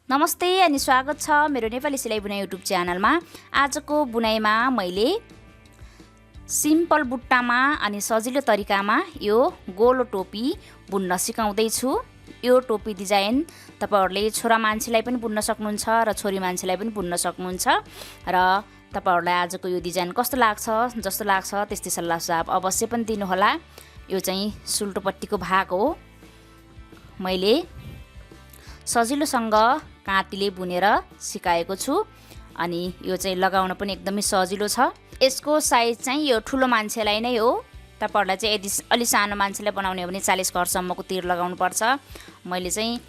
नमस्ते अनि स्वागत छ मेरो नेपाली सिलाइ बुनाइ युट्युब च्यानलमा। आजको बुनाइमा मैले सिम्पल बुट्टामा अनि सजिलो तरिकामा यो गोलो टोपी बुन्न सिकाउँदै छु। यो टोपी डिजाइन तपाईहरुले छोरा मान्छेलाई पनि बुन्न सक्नुहुन्छ र छोरी मान्छेलाई पनि बुन्न सक्नुहुन्छ र तपाईहरुलाई आजको यो डिजाइन कस्तो लाग्छ जस्तो लाग्छ त्यस्तै सल्लाह सुझाव अवश्य पनि दिनु होला। यो चाहिँ सुल्टोपट्टिको भाग हो। मैले सजिलोसँग काँटीले बुनेर सिकाएको छु अनि यो चाहिँ लगाउन पनि एकदमै सजिलो छ। यसको साइज चाहिँ यो ठुलो मान्छेलाई नै हो। तपाईहरुलाई चाहिँ यदि अलि सानो मान्छेलाई बनाउने हो भने 40 घरसम्मको तीर लगाउनु पर्छ। मैले चाहिँ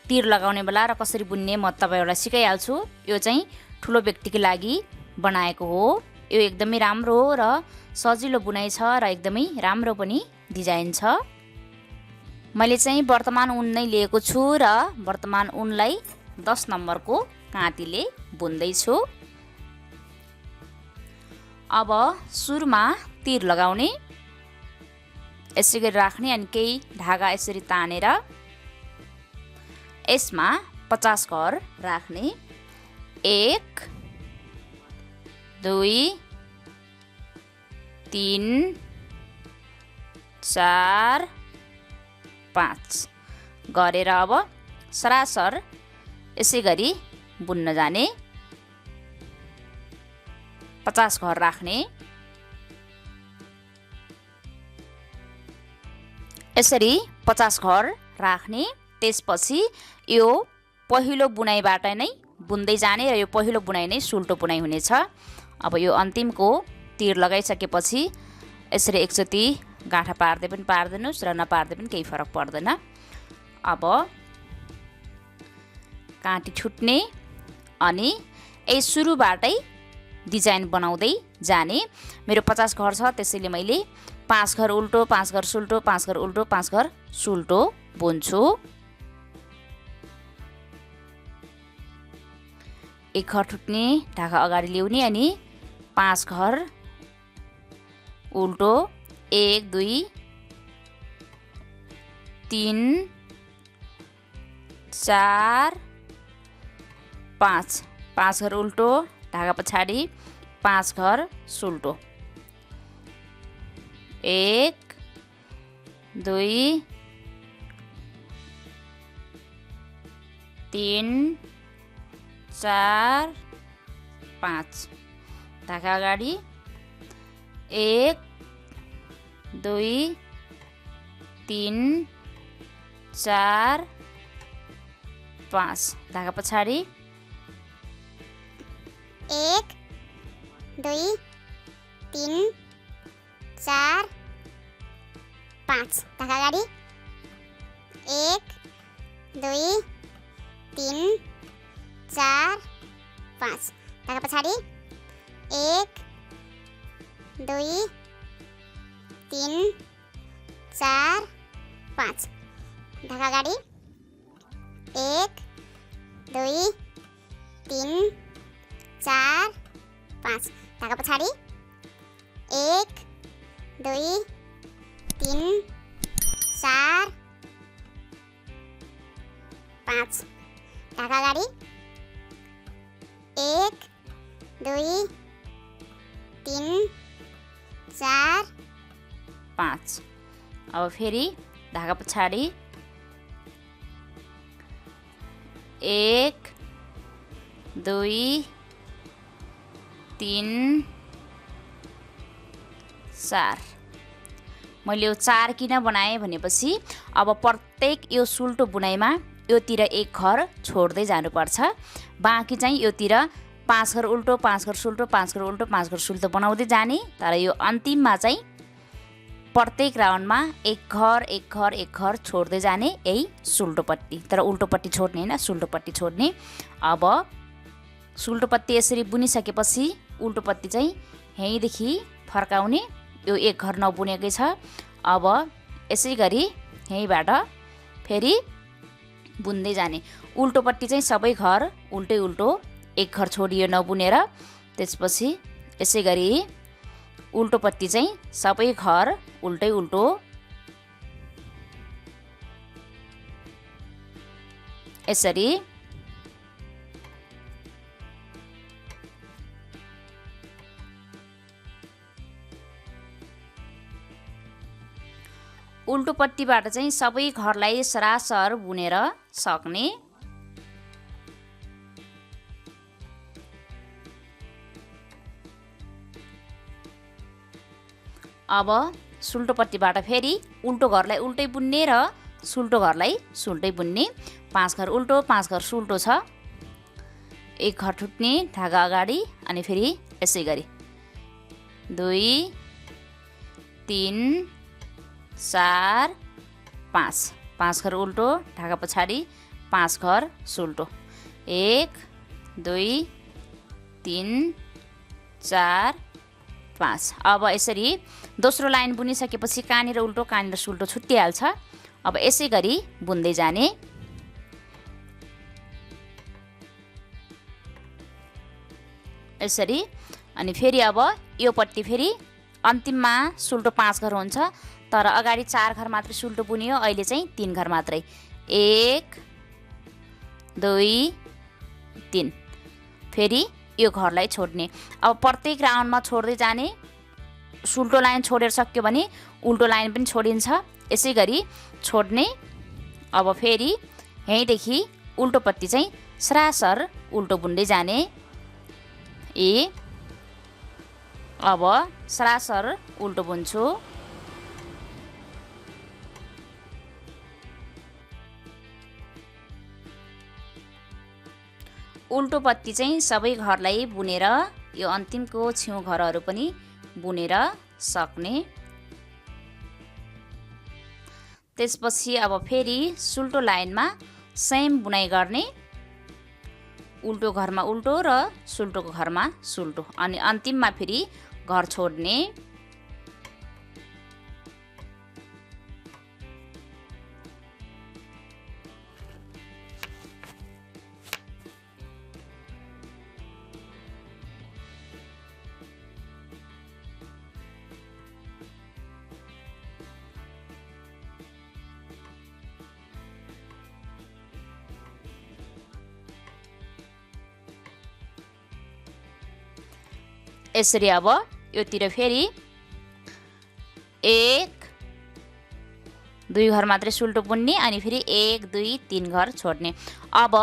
तीर लगाउने बेला र कसरी बुन्ने म तपाईहरुलाई सिकाइहाल्छु। यो चाहिँ ठुलो व्यक्तिको लागि बनाएको हो। यो एकदमै राम्रो हो र सजिलो बुनाइ छ र एकदमै राम्रो पनि डिजाइन छ। मैले चाहिँ वर्तमान उन नै लिएको छु र वर्तमान उनलाई 10 नम्बरको काँटीले बुन्दै छु। अब सुरुमा तीर लगाउने, यसै गरी राख्ने अनि केही धागा यसरी तानेर यसमा 50 घर राख्ने। 1 2 3 4 5 गरेर अब सरासर यसै गरी बुन्न जाने। 50 घर राख्ने। यसरी 50 घर राख्ने। त्यसपछि यो पहिलो बुनाइबाट नै बुन्दै जाने र यो पहिलो बुनाइ नै सुल्टो बुनाइ हुनेछ। अब यो अन्तिमको तीर लगाइसकेपछि यसरी एकचोटी गाँठा पार्दै पनि पार्दिनुस् र नपार्दै पनि केही फरक पर्दैन। अब काँटी छुट्ने अनि यही सुरुबाटै डिजाइन बनाउँदै जाने। मेरो 50 घर छ त्यसैले मैले 5 घर उल्टो 5 घर सुल्टो 5 घर उल्टो 5 घर सुल्टो बुन्छु। एक घर छुट्ने, ढाका अगाडि ल्याउने अनि 5 घर उल्टो 1 2 3 4 5 5 घर उल्टो, ढाका पछाडि 5 घर सुल्टो। 1 2 3 4 5 ढाका अगाडि 1 2 3 4 5 ढाका पछाडि 1 2 3 4 5 ढाका अगाडि 1 2 3 4 5 ढाका पछाडि 1 2 3 4 5 ढाका अगाडि 1 2 3 4 5 ढाका पछाडि 1 2 3 4 5 ढाका अगाडि 1 2 3 4 5। अब फेरि ढाका पछाडि 1 2 3 4। मैले यो 4 किन बनाएँ भनेपछि अब प्रत्येक यो सुल्टो बुनाइमा योतिर एक घर छोड्दै जानुपर्छ। बाँकी चाहिँ योतिर 5 घर उल्टो 5 घर सुल्टो 5 घर उल्टो 5 घर सुल्टो बनाउँदै जाने। तर यो अन्तिममा चाहिँ प्रत्येक राउन्डमा एक घर छोड्दै जाने यही सुल्टोपट्टि। तर उल्टोपट्टि छोड्ने हैन, सुल्टोपट्टि छोड्ने। अब सुल्टोपट्टि यसरी बुनिसकेपछि उल्टोपट्टि चाहिँ यहीँदेखि फर्काउने। यो एक घर नबुनेकै छ। अब यसै गरी यहीँबाट फेरि बुन्दै जाने। उल्टोपट्टि चाहिँ सबै घर उल्टै उल्टो एक घर छोडियो नबुनेर। त्यसपछि यसै गरी उल्टोपट्टि चाहिँ सबै घर उल्टै उल्टो यसरी उल्टोपट्टिबाट चाहिँ सबै घरलाई सरासर बुनेर सक्ने। अब सुल्टोपट्टिबाट फेरि उल्टो घरलाई उल्टै बुन्ने र सुल्टो घरलाई सुल्टै बुन्ने। 5 घर उल्टो 5 घर सुल्टो छ। एक घर ठुट्ने धागा अगाडि अनि फेरि यसै गरी 2 3 4 5 5 घर उल्टो धागा पछाडि 5 घर सुल्टो 1 2 3 4 5। अब यसरी दोस्रो लाइन बुनिसकेपछि कहाँनिर उल्टो कहाँनिर सुल्टो छुट्टिहाल्छ। अब यसै गरी बुन्दै जाने। यसरी अनि फेरि अब यो पट्टि फेरि अन्तिममा सुल्टो 5 घर हुन्छ, तर अगाडि 4 घर मात्रै सुल्टो बुनियो, अहिले चाहिँ 3 घर मात्रै 1 2 3। फेरि यो घरलाई छोड्ने। अब प्रत्येक राउन्डमा छोड्दै जाने। सुल्टो लाइन छोडेर सक्यो भने उल्टो लाइन पनि छोडिन्छ, यसै गरी छोड्ने। अब फेरि यहीँदेखि उल्टोपट्टि चाहिँ सरासर उल्टो बुन्दै जाने। अब सरासर उल्टो बुन्छु। उल्टोपट्टि चाहिँ सबै घरलाई बुनेर यो अन्तिमको छेउ घरहरू पनि बुनेर सक्ने। त्यसपछि अब फेरि सुल्टो लाइनमा सेम बुनाइ गर्ने। उल्टो घरमा उल्टो र सुल्टोको घरमा सुल्टो अनि अन्तिममा फेरि घर छोड्ने। यसरी अब योतिर फेरि 1 2 घर मात्रै सुल्टो बुन्ने अनि फेरि 1 2 3 घर छोड्ने। अब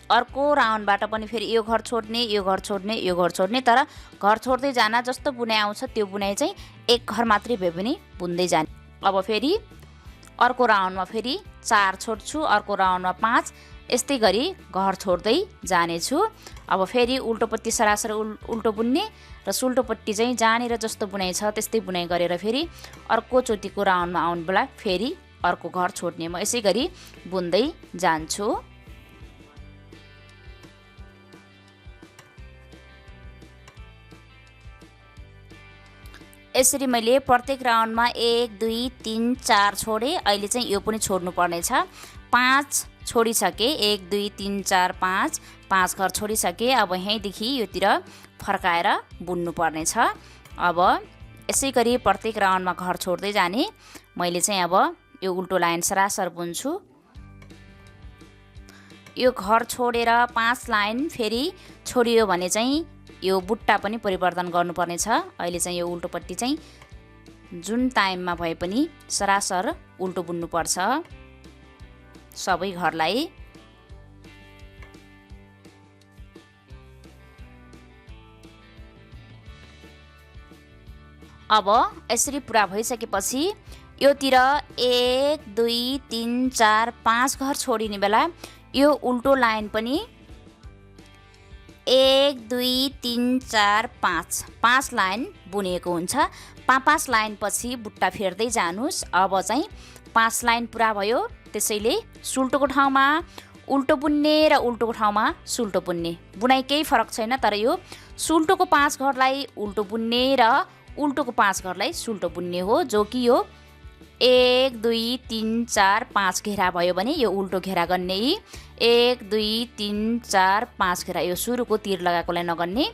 अर्को राउन्डबाट पनि फेरि यो घर छोड्ने यो घर छोड्ने यो घर छोड्ने, तर घर छोड्दै जान जस्तो बुनाइ आउँछ त्यो बुनाइ चाहिँ एक घर मात्रै भए पनि बुन्दै जाने। अब फेरि अर्को राउन्डमा फेरि 4 छोड्छु, अर्को राउन्डमा 5, यस्तै गरी घर छोड्दै जानेछु। अब फेरि उल्टोपट्टि सरासर उल्टो बुन्ने र सुल्टोपट्टि चाहिँ जहाँनिर जस्तो बुनाइ छ त्यस्तै बुनाइ गरेर फेरि अर्को चोटिको राउन्डमा आउनु बेला फेरि अर्को घर छोड्ने। म यसै गरी बुन्दै जान्छु। यसरी मैले प्रत्येक राउन्डमा 1 2 3 4 छोडे। अहिले चाहिँ यो पनि छोड्नु पर्नेछ। 5 छोडिसके 1 2 3 4 5 घर छोडिसके। अब यहीँदेखि योतिर फर्काएर बुन्नु पर्नेछ। अब यसै गरी प्रत्येक राउन्डमा घर छोड्दै जाने। मैले चाहिँ अब यो उल्टो लाइन सरासर बुन्छु। यो घर छोडेर 5 लाइन फेरि छोडियो भने चाहिँ यो बुट्टा पनि परिवर्तन गर्नुपर्नेछ। अहिले चाहिँ यो उल्टोपट्टि चाहिँ जुन टाइममा भए पनि सरासर उल्टो बुन्नुपर्छ सबै घरलाई। अब यसरी पुरा भइसकेपछि योतिर 1 2 3 4 5 घर छोडिने बेला यो उल्टो लाइन पनि 1 2 3 4 5 लाइन बुनेको हुन्छ। 5 लाइन पछि बुट्टा फेर्दै जानुस्। अब चाहिँ 5 लाइन पुरा भयो, त्यसैले सुल्टोको ठाउँमा उल्टो बुन्ने र उल्टोको ठाउँमा सुल्टो बुन्ने। बुनाइ केही फरक छैन, तर यो सुल्टोको 5 घरलाई उल्टो बुन्ने र उल्टोको 5 घरलाई सुल्टो बुन्ने हो। जो कि यो 1 2 3 4 5 घेरा भयो भने यो उल्टो घेरा गर्ने। 1 2 3 4 5 घेरा यो सुरुको तीर लगाएकोलाई नगर्ने।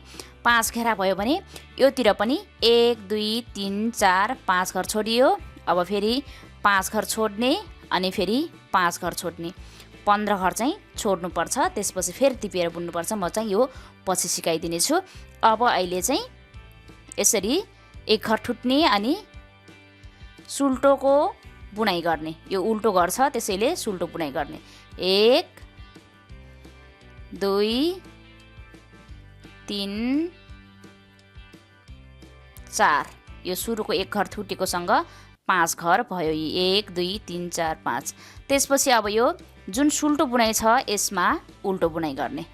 5 घेरा भयो भने योतिर पनि 1 2 3 4 5 घर छोडियो। अब फेरि 5 घर छोड्ने अनि फेरि 5 घर छोड्ने। 15 घर चाहिँ छोड्नुपर्छ, त्यसपछि फेरि टिपेर बुन्नुपर्छ। म चाहिँ यो पछि सिकाइदिनेछु। अब अहिले चाहिँ यसरी एक घर ठुट्ने अनि सुल्टोको बुनाइ गर्ने। यो उल्टो गर्छ, त्यसैले सुल्टो बुनाइ गर्ने। 1 2 3 4 यो सुरुको एक घर थुटेकोसँग 5 घर भयो। 1 2 3 4 5। त्यसपछि अब यो जुन सुल्टो बुनाइ छ यसमा उल्टो बुनाइ गर्ने।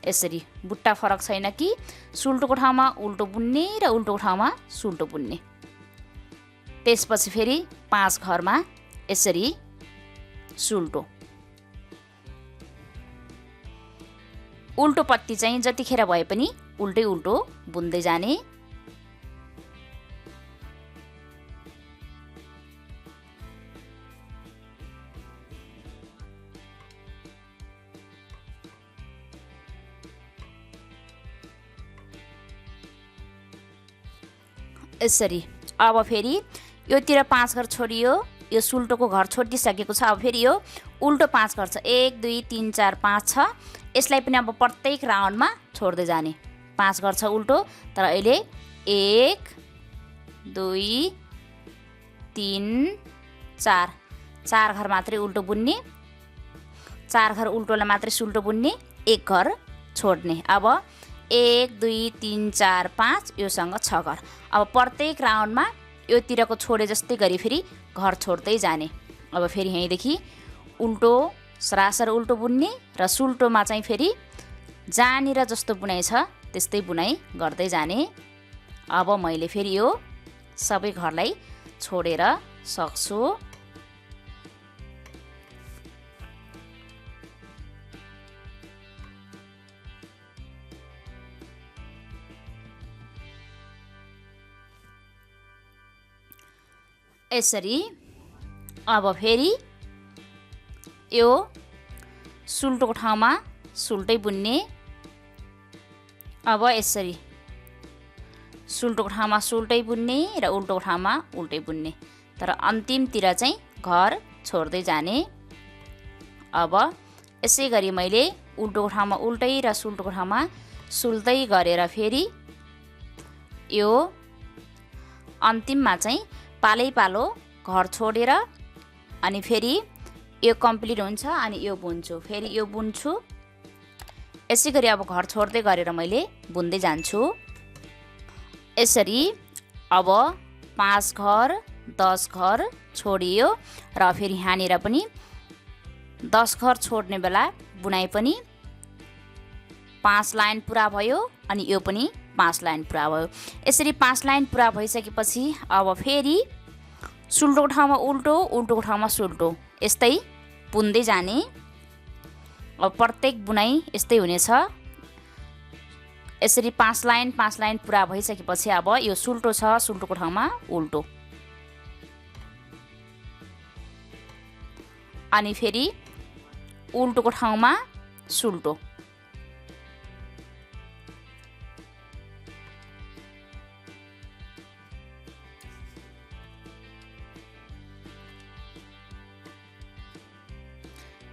यसरी बुट्टा फरक छैन कि सुल्टोको ठाउँमा उल्टो बुन्ने र उल्टोको ठाउँमा सुल्टो बुन्ने। त्यसपछि फेरि 5 घरमा यसरी सुल्टो। उल्टो पट्टी चाहिँ जतिखेर भए पनि उल्टै उल्टो बुन्दै जाने। यसरी अब फेरि योतिर 5 घर छोडियो, यो सुल्टोको घर छोडिसकेको छ। अब फेरि यो उल्टो 5 घर छ। 1 2 3 4 5 छ। यसलाई पनि अब प्रत्येक राउन्डमा छोड्दै जाने। 5 घर छ उल्टो, तर अहिले 1 2 3 4 4 घर मात्रै उल्टो बुन्ने। 4 घर उल्टोलाई मात्रै सुल्टो बुन्ने, 1 घर छोड्ने। अब 1 2 3 4 5 योसँग 6 घर। अब प्रत्येक राउन्डमा योतिरको छोडे जस्तै गरी फेरि घर छोड्दै जाने। अब फेरि यहीँदेखि उल्टो सरासर उल्टो बुन्ने र सुल्टोमा चाहिँ फेरि जहाँनिर जस्तो बुनाइ छ त्यस्तै बुनाइ गर्दै जाने। अब मैले फेरि यो सबै घरलाई छोडेर सक्छु। यसरी अब फेरि यो सुल्टोको ठाउँमा सुल्टै बुन्ने। अब यसरी सुल्टोको ठाउँमा सुल्टै बुन्ने र उल्टोको ठाउँमा उल्टै बुन्ने, तर अन्तिमतिर चाहिँ घर छोड्दै जाने। अब यसै गरी मैले उल्टोको ठाउँमा उल्टै र सुल्टोको ठाउँमा सुल्टै गरेर फेरि यो अन्तिममा चाहिँ पालै पालो घर छोडेर अनि फेरि यो कम्प्लिट हुन्छ अनि यो बुन्छु, फेरि यो बुन्छु। यसै गरी अब घर छोड्दै गरेर मैले बुन्दै जान्छु। यसरी अब 5 घर 10 घर छोडियो र फेरि यहाँनिर पनि 10 घर छोड्ने बेला बुनाइ पनि 5 लाइन पुरा भयो अनि यो पनि 5 लाइन पुरा भयो। यसरी 5 लाइन पुरा भइसकेपछि अब फेरि सुल्टोको ठाउँमा उल्टो, उल्टोको ठाउँमा सुल्टो, यस्तै बुन्दै जाने। अब प्रत्येक बुनाइ यस्तै हुनेछ। यसरी 5 लाइन पुरा भइसकेपछि अब यो सुल्टो छ, सुल्टोको ठाउँमा उल्टो, अनि फेरि उल्टोको ठाउँमा सुल्टो।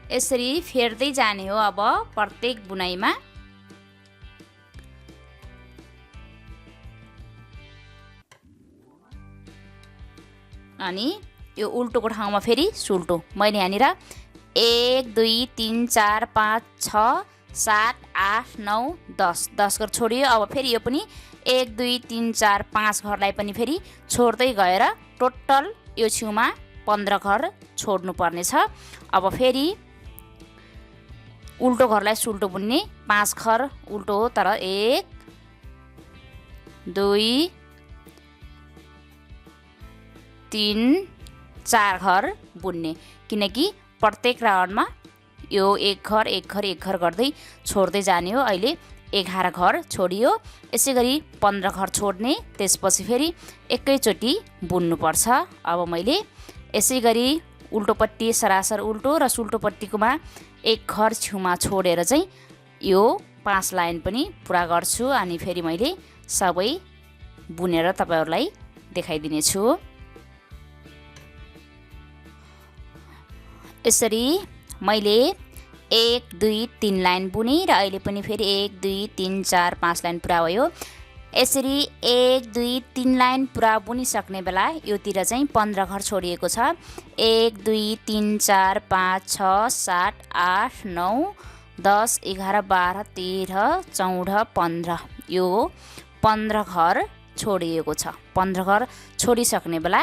यसरी फेर्दै जाने हो अब प्रत्येक बुनाइमा। अनि यो उल्टोको ठाउँमा फेरि सुल्टो। मैले यहाँनिर 1 2 3 4 5 6 7 8 9 10 10 घर छोडियो। अब फेरि यो पनि 1 2 3 4 5 घरलाई पनि फेरि छोड्दै गएर टोटल यो छेउमा 15 घर छोड्नु पर्नेछ। अब फेरि उल्टो घरलाई सुल्टो बुन्ने। 5 घर उल्टो हो, तर 1 2 3 4 घर बुन्ने, किनकि प्रत्येक राउन्डमा यो एक घर गर्दै छोड्दै जाने हो। अहिले 11 घर छोडियो। यसै गरी 15 घर छोड्ने, त्यसपछि फेरि एकैचोटि बुन्नुपर्छ। अब मैले यसै गरी उल्टोपट्टि सरासर उल्टो र सुल्टोपट्टिकोमा एक घर छेउमा छोडेर चाहिँ यो 5 लाइन पनि पुरा गर्छु। अनि फेरि मैले सबै बुनेर तपाईहरुलाई देखाइदिनेछु। यसरी मैले 1 2 3 लाइन बुने र अहिले पनि फेरि 1 2 3 4 5 लाइन पुरा भयो। यसरी 1 2 3 लाइन पुरा बुनिसक्ने बेला योतिर चाहिँ 15 घर छोडिएको छ। 1 2 3 4 5 6 7 8 9 10 11 12 13 14 15 यो 15 घर छोडिएको छ। 15 घर छोडिसक्ने बेला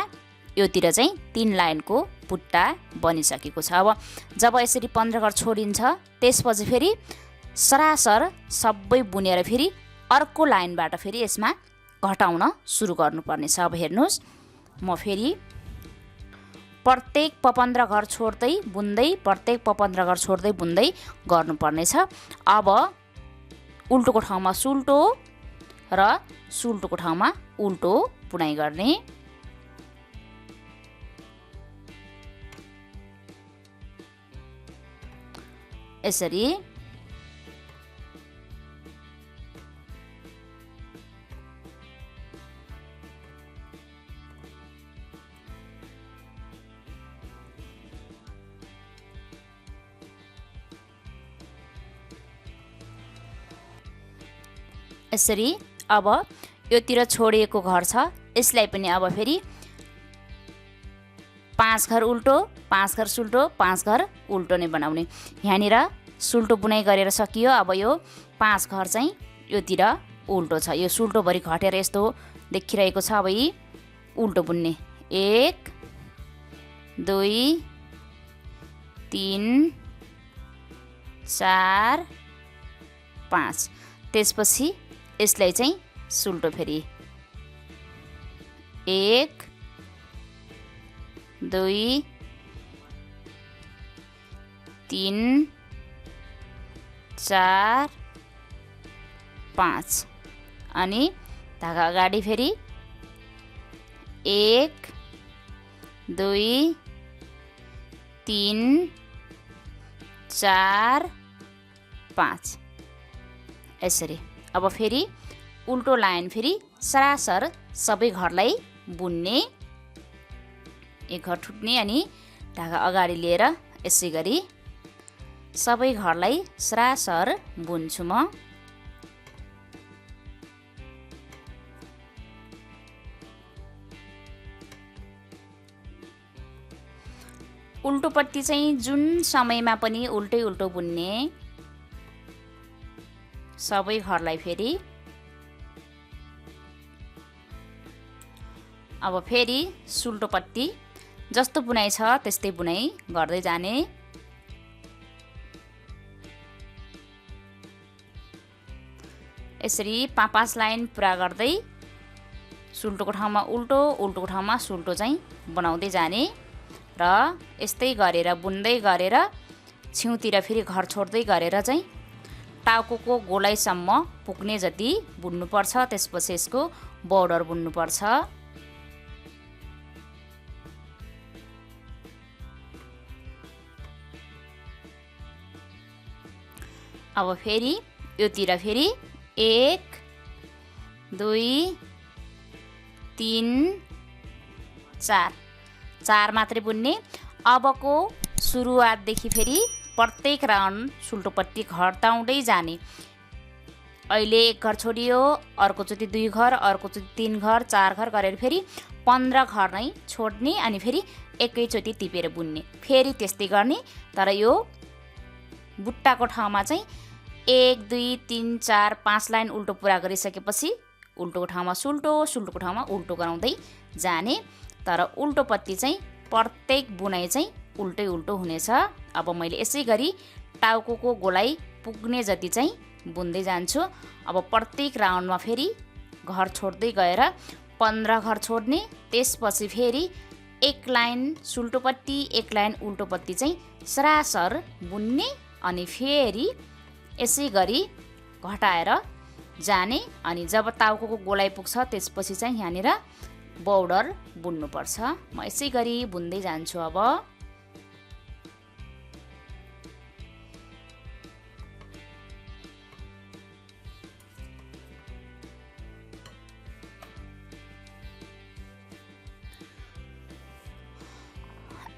योतिर चाहिँ 3 लाइनको पुट्टा बनिसकेको छ। अब जब यसरी 15 घर छोडिन्छ त्यसपछि फेरि सरासर सबै बुनेर फेरि अर्को लाइनबाट फेरि यसमा घटाउन सुरु गर्नुपर्ने छ। अब हेर्नुहोस्, म फेरि प्रत्येक 15 घर छोड्दै बुन्दै प्रत्येक 15 घर छोड्दै बुन्दै गर्नुपर्ने छ। अब उल्टोको ठाउँमा सुल्टो र सुल्टोको ठाउँमा उल्टो बुनाइ गर्ने। यसरी यसरी अब योतिर छोडिएको घर छ यसलाई पनि अब फेरि 5 घर उल्टो 5 घर सुल्टो 5 घर उल्टो नै बनाउने। यहाँनिर सुल्टो बुनाइ गरेर सकियो। अब यो 5 घर चाहिँ योतिर उल्टो छ। यो सुल्टोभरि घटेर यस्तो देखिरहेको छ। अब यी उल्टो बुन्ने 1 2 3 4 5। त्यसपछि यसलाई चाहिँ सुल्टो फेरि 1 2 3 4 5 अनि धागा अगाडि फेरि 1 2 3 4 5 यसरी। अब फेरि उल्टो लाइन फेरि सरासर सबै घरलाई बुन्ने। एक घर ठुट्ने अनि धागा अगाडि लिएर यसै गरी सबै घरलाई सरासर बुन्छु म। उल्टोपट्टि चाहिँ जुन समयमा पनि उल्टै उल्टो बुन्ने सबै घरलाई फेरि। अब फेरि सुल्टोपट्टि जस्तो बुनाइ छ त्यस्तै बुनाइ गर्दै जाने। यसरी 5 लाइन पुरा गर्दै सुल्टोको ठाउँमा उल्टो उल्टोको ठाउँमा सुल्टो चाहिँ बनाउँदै जाने र यस्तै गरेर बुन्दै गरेर छेउतिर फेरि घर छोड्दै गरेर चाहिँ टाउकोको गोलाइसम्म पुग्ने जति बुन्नुपर्छ। त्यसपछि यसको बोर्डर बुन्नुपर्छ। अब फेरि योतिर फेरि 1 2 3 4 मात्रै बुन्ने। अबको सुरुवातदेखि फेरि प्रत्येक राउन्ड सुल्टोपट्टि घटाउँदै जाने। अहिले 1 घर छोडियो, अर्कोचोटि 2 घर, अर्कोचोटि 3 घर 4 घर गरेर फेरि 15 घर नै छोड्ने अनि फेरि एकैचोटि टिपेर बुन्ने। फेरि त्यस्तै गर्ने तर यो बुट्टाको ठाउँमा चाहिँ 1 2 3 4 5 लाइन उल्टो पुरा गरिसकेपछि उल्टोको ठाउँमा सुल्टो सुल्टोको ठाउँमा उल्टो गराउँदै जाने। तर उल्टोपट्टि चाहिँ प्रत्येक बुनाइ चाहिँ उल्टै उल्टो हुनेछ। अब मैले यसै गरी टाउकोको गोलाइ पुग्ने जति चाहिँ बुन्दै जान्छु। अब प्रत्येक राउन्डमा फेरि घर छोड्दै गएर 15 घर छोड्ने। त्यसपछि फेरि 1 लाइन सुल्टोपट्टि 1 लाइन उल्टोपट्टि चाहिँ सरासर बुन्ने अनि फेरि यसै गरी घटाएर जाने। अनि जब टाउकोको गोलाइ पुग्छ त्यसपछि चाहिँ यहाँनिर बोर्डर बुन्नुपर्छ। म यसै गरी बुन्दै जान्छु। अब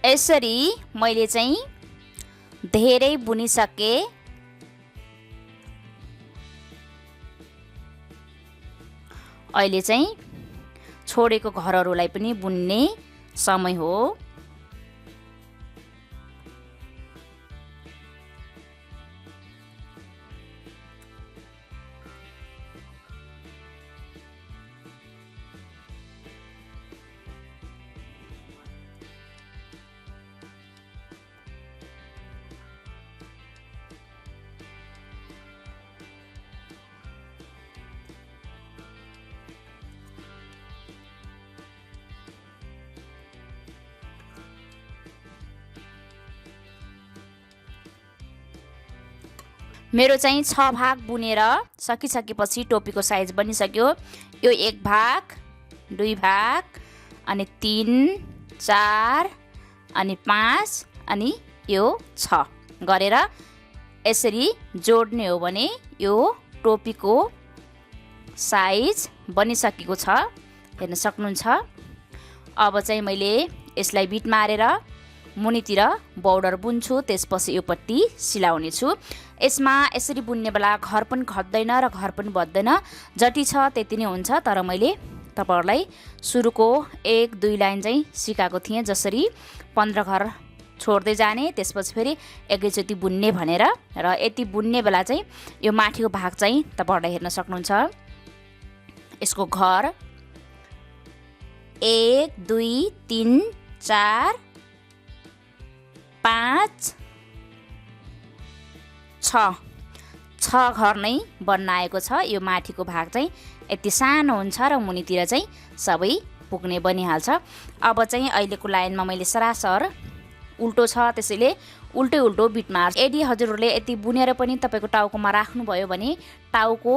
यसरी मैले चाहिँ धेरै बुनिसके। अहिले चाहिँ छोडेको घरहरूलाई पनि बुन्ने समय हो। मेरो चाहिँ 6 भाग बुनेर सकिसकेपछि टोपीको साइज बनिसक्यो। यो 1 भाग, 2 भाग, अनि 3, 4, अनि 5, अनि यो 6 गरेर यसरी जोड्ने हो भने यो टोपीको साइज बनिसकेको छ, हेर्न सक्नुहुन्छ। अब चाहिँ मैले यसलाई बिट मारेर मुनितिर बोर्डर बुन्छु, त्यसपछि यो पट्टी सिलाउने छु। यसमा यसरी बुन्ने बेला घर पनि खप्दैन र घर पनि बज्दैन, जति छ त्यति नै हुन्छ। तर मैले तपाईहरुलाई सुरुको 1-2 लाइन चाहिँ सिकाएको थिएँ, जसरी 15 घर छोड्दै जाने, त्यसपछि फेरि एकैचोटि बुन्ने भनेर। र यति बुन्ने बेला चाहिँ यो माथिको भाग चाहिँ तपाईहरुले हेर्न सक्नुहुन्छ। यसको घर 1 2 3 4 5 6 घर नै बन्न आएको छ। यो माथिको भाग चाहिँ यति सानो हुन्छ र मुनितिर चाहिँ सबै पुग्ने बनिहाल्छ। अब चाहिँ अहिलेको लाइनमा मैले सरासर उल्टो छ, त्यसैले उल्टै उल्टो बिट मार्छु। यदि हजुरहरूले यति बुनेर पनि तपाईको टाउकोमा राख्नुभयो भने टाउको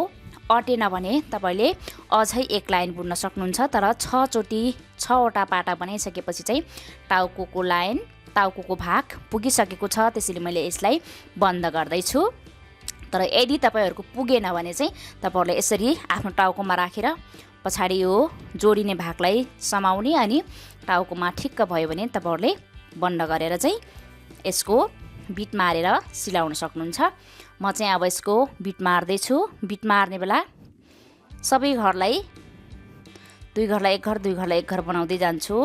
अटेन भने तपाईले अझै 1 लाइन बुन्न सक्नुहुन्छ। तर 6 वटा पाटा बनाइसकेपछि चाहिँ टाउकोको लाइन, टाउकोको भाग पुगिसकेको छ, त्यसैले मैले यसलाई बन्द गर्दै छु। तर यदि तपाईहरुको पुगेन भने चाहिँ तपाईहरुले यसरी आफ्नो टाउकोमा राखेर पछाडी यो जोडिने भागलाई समाउने, अनि टाउकोमा ठिक्क भयो भने तपाईहरुले बन्द गरेर चाहिँ यसको बिट मारेर सिलाउन सक्नुहुन्छ। म चाहिँ अब यसको बिट मार्दै छु। बिट मार्ने बेला सबै घरलाई 2 घरलाई 1 घर, 2 घरलाई 1 घर बनाउँदै जान्छु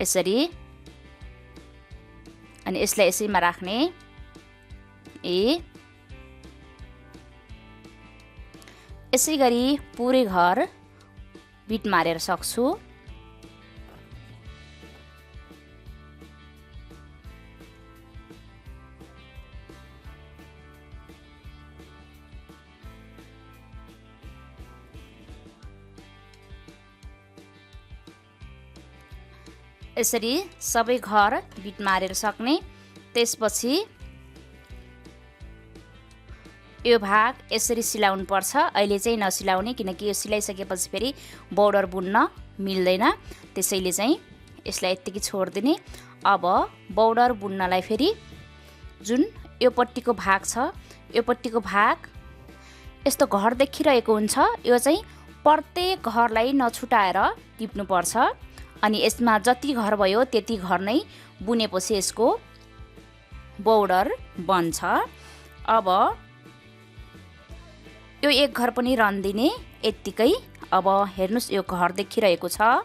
यसरी। अनि यसलाई यसैमा राख्ने। यसै गरी पुरै घर बिट मारेर सक्छु। यसरी सबै घर बिट मारेर सक्ने। त्यसपछि यो भाग यसरी सिलाउनु पर्छ। अहिले चाहिँ नसिलाउने, किनकि यो सिलाइसकेपछि फेरि बोर्डर बुन्न मिल्दैन, त्यसैले चाहिँ यसलाई यतिकै छोड्दिने। अब बोर्डर बुन्नलाई फेरि जुन यो पट्टीको भाग छ, यो पट्टीको भाग यस्तो घर देखिरहेको हुन्छ, यो चाहिँ प्रत्येक घरलाई नछुटाएर टिप्नु पर्छ। अनि यसमा जति घर भयो त्यति घर नै बुनेपछि यसको बोर्डर बन्छ। अब यो 1 घर पनि रन्दिने यतिकै। अब हेर्नुस्, यो घर देखिरहेको छ।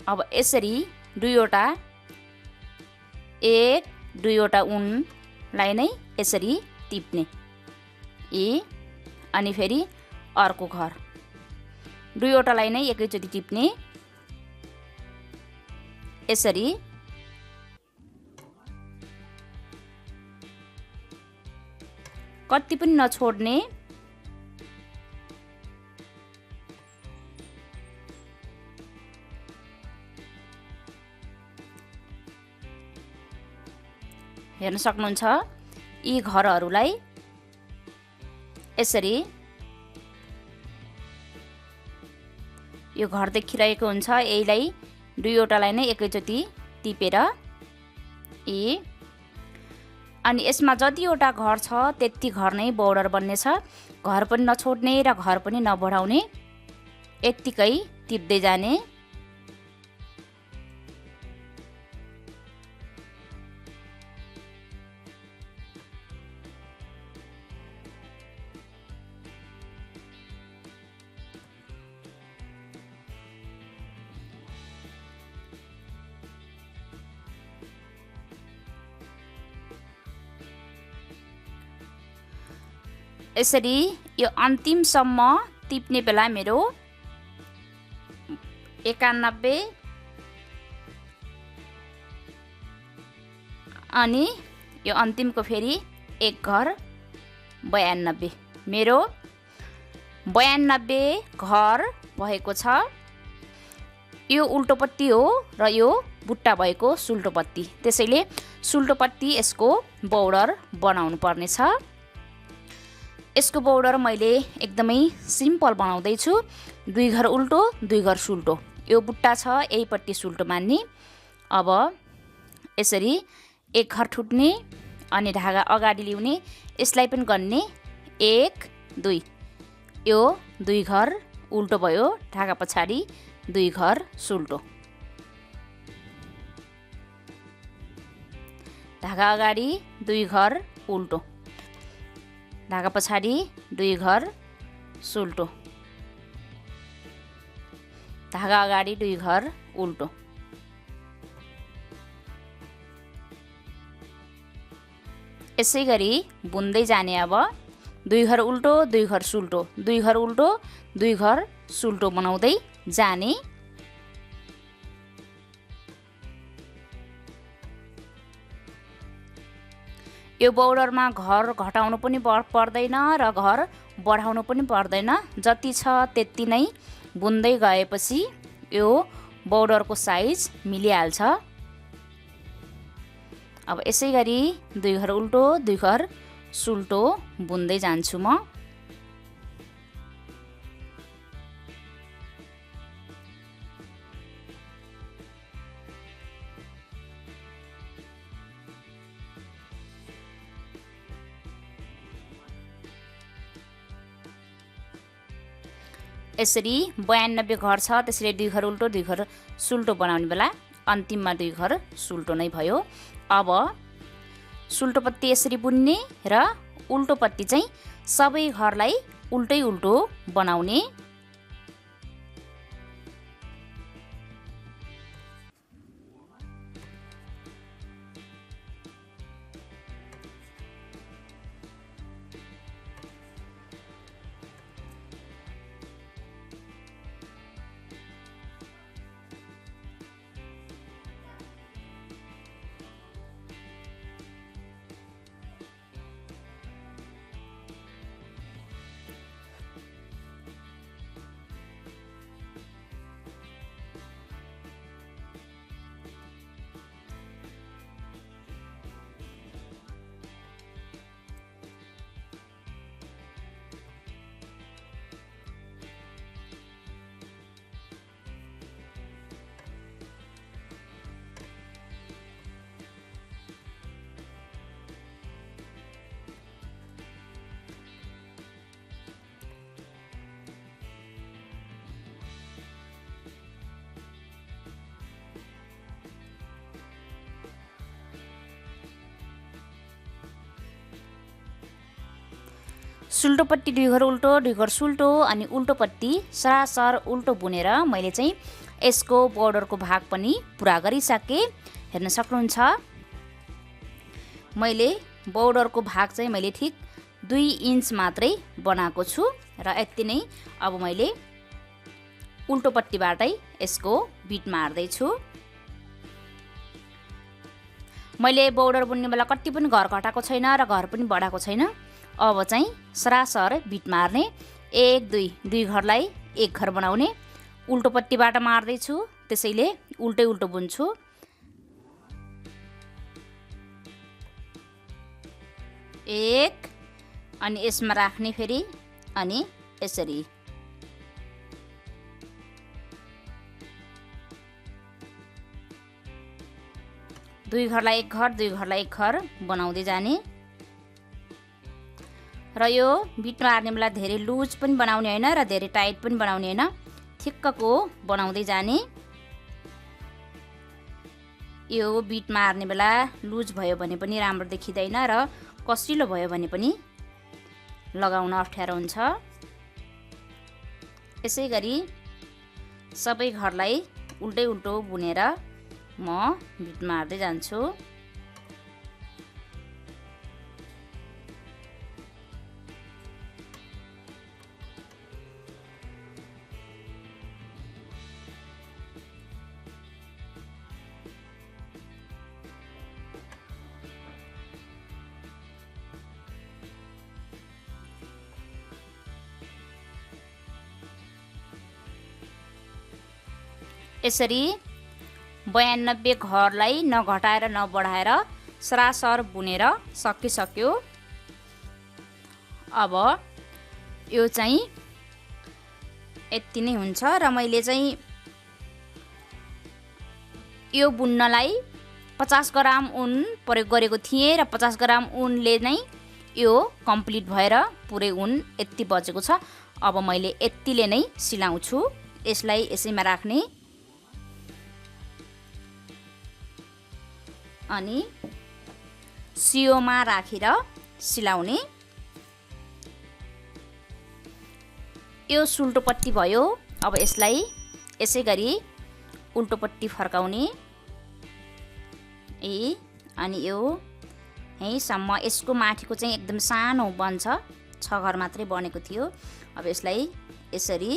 अब यसरी 2 वटा 1-2 वटा उनलाई नै यसरी टिप्ने। अनि फेरि अर्को घर 2 वटालाई नै एकैचोटि टिप्ने यसरी। कति पनि नछोड्ने। हेर्न सक्नुहुन्छ यी घरहरूलाई यसरी। यो घर देखिरहेको हुन्छ, यहीलाई 2 वटालाई नै एकैचोटि टिपेर अनि यसमा जतिवटा घर छ त्यति घर नै बोर्डर बन्नेछ। घर पनि नछोड्ने र घर पनि नबढाउने, यतिकै टिप्दै जाने। यसरी यो अन्तिमसम्म टिप्ने बेला मेरो 91 अनि यो अन्तिमको फेरि एक घर 92 मेरो 92 घर भएको छ। यो उल्टो पट्टी हो र यो बुट्टा भएको सुल्टो पट्टी, त्यसैले सुल्टो पट्टी यसको बोर्डर बनाउनु पर्ने छ। यसको बोर्डर मैले एकदमै सिम्पल बनाउँदै छु। 2 घर उल्टो 2 घर सुल्टो, यो बुट्टा छ यही पट्टी सुल्टो मान्ने। अब यसरी एक घर ठुट्ने अनि धागा अगाडि ल्याउने, यसलाई पनि गन्ने 1 2, यो 2 घर उल्टो भयो, धागा पछाडि 2 घर सुल्टो, धागा अगाडि 2 घर उल्टो, धागा पछाडि 2 घर सुल्टो, धागा अगाडि 2 घर उल्टो। यसै गरी बुन्दै जाने। अब 2 घर उल्टो 2 घर सुल्टो, 2 घर उल्टो 2 घर सुल्टो बनाउँदै जाने। यो बोर्डरमा घर घटाउनु पनि पर्दैन र घर बढाउनु पनि पर्दैन, जति छ त्यति नै बुन्दै गएपछि यो बोर्डरको साइज मिलिहाल्छ। अब यसै गरी 2 घर उल्टो 2 घर सुल्टो बुन्दै जान्छु म। यसरी 92 घर छ, त्यसरी 2 घर उल्टो 2 घर सुल्टो बनाउने बेला अन्तिममा 2 घर सुल्टो नै भयो। अब सुल्टो पट्टी यसरी बुन्ने र उल्टो पट्टी चाहिँ सबै घरलाई उल्टै उल्टो बनाउने। सुल्टो पट्टी 2 घर उल्टो 2 घर सुल्टो अनि उल्टो पट्टी सरासर उल्टो बुनेर मैले चाहिँ यसको बोर्डरको भाग पनि पुरा गरिसकेँ। हेर्न सक्नुहुन्छ मैले बोर्डरको भाग चाहिँ मैले ठिक 2 इन्च मात्रै बनाएको छु र यति नै। अब मैले उल्टो पट्टीबाटै यसको बिट मार्दै छु। मैले बोर्डर बुन्ने बेला कति पनि घर घटाएको छैन र घर पनि बढाएको छैन। अब चाहिँ सरासर बिट मार्ने 1 2 2 घरलाई 1 घर बनाउने, उल्टो पट्टीबाट मार्दै छु, त्यसैले उल्टै उल्टो बुन्छु। एक अनि यसमा राख्ने फेरि अनि यसरी दुई घरलाई एक घर दुई घरलाई एक घर बनाउँदै जाने। र यो बिट मार्ने बेला धेरै लुज पनि बनाउने हैन र धेरै टाइट पनि बनाउने हैन, ठिक्कको बनाउँदै जाने। यो बिट मार्ने बेला लुज भयो भने पनि राम्रो देखिदैन र कसिलो भयो भने पनि लगाउन अप्ठ्यारो हुन्छ। यसैगरी सबै घरलाई उल्टै उल्टो बुनेर म बिट मार्दै जान्छु। यसरी 92 घरलाई नघटाएर नबढाएर सरासर बुनेर सकिसक्यो। अब यो चाहिँ यति नै हुन्छ र मैले चाहिँ यो बुन्नलाई 50 ग्राम ऊन प्रयोग गरेको थिएँ र 50 ग्राम ऊनले नै यो कम्प्लिट भएर पुरै ऊन यति बचेको छ। अब मैले यतिले नै सिलाउँछु। यसलाई यसैमा राख्ने अनि सियोमा राखेर सिलाउने। यो सुल्टोपट्टि भयो। अब यसलाई यसै गरी उल्टोपट्टि फर्काउने अनि यो यहीँसम्म। यसको माथिको चाहिँ एकदम सानो बन्छ, 6 घर मात्रै बनेको थियो। अब यसलाई यसरी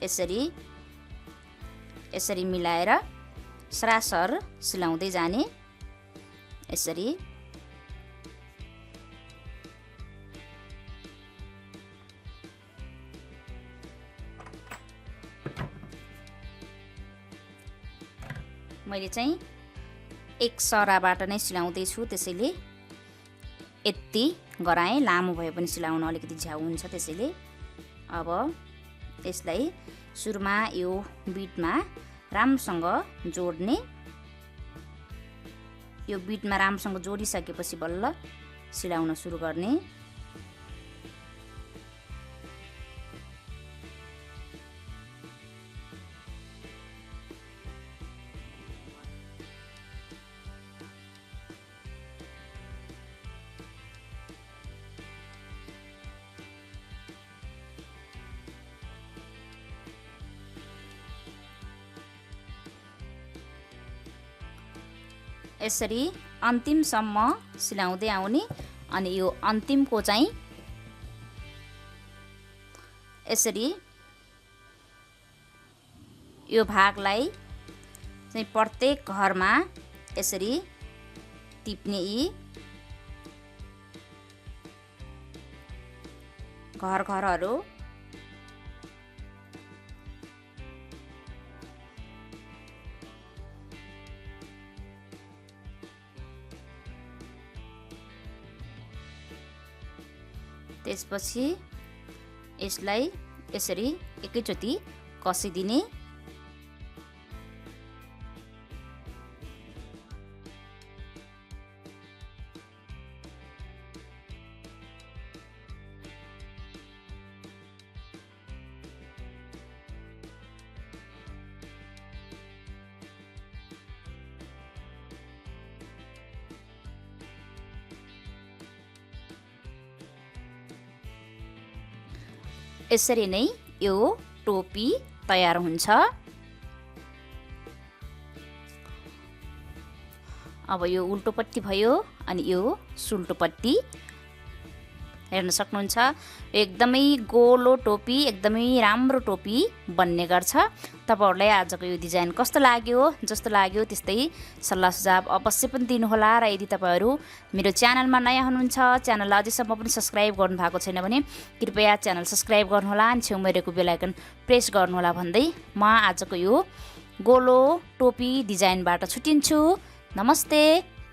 यसरी यसरी मिलाएर सरासर सिलाउँदै जाने। यसरी मैले चाहिँ एक सराबाट नै सिलाउँदै छु, त्यसैले यति गराएँ। लामो भए पनि सिलाउन अलिकति झ्याउ हुन्छ त्यसैले। अब यसलाई सुरुमा यो बिटमा राम्रोसँग जोड्ने। यो बिटमा राम्रोसँग जोडिसकेपछि बल्ल सिलाउन सुरु गर्ने। यसरी अन्तिमसम्म सिलाउँदै आउने। अनि यो अन्तिमको चाहिँ यसरी यो भागलाई चाहिँ प्रत्येक घरमा यसरी टिप्ने। यी घरहरू त्यसपछि यसलाई यसरी एकैचोटि कसिदिने। यसरी नै यो टोपी तयार हुन्छ। अब यो उल्टोपट्टि भयो अनि यो सुल्टोपट्टि हेर्न सक्नुहुन्छ। एकदमै गोलो टोपी, एकदमै राम्रो टोपी बन्ने गर्छ। तपाईहरुलाई आजको यो डिजाइन कस्तो लाग्यो? जस्तो लाग्यो त्यस्तै सल्लाह सुझाव अवश्य पनि दिनुहोला। र यदि तपाईहरु मेरो च्यानलमा नयाँ हुनुहुन्छ, च्यानललाई अझैसम्म पनि सब्स्क्राइब गर्नु भएको छैन भने कृपया च्यानल सब्स्क्राइब गर्नुहोला अनि छेउमा रहेको बेल आइकन प्रेस गर्नुहोला भन्दै म आजको यो गोलो टोपी डिजाइनबाट छुटिन्छु। नमस्ते।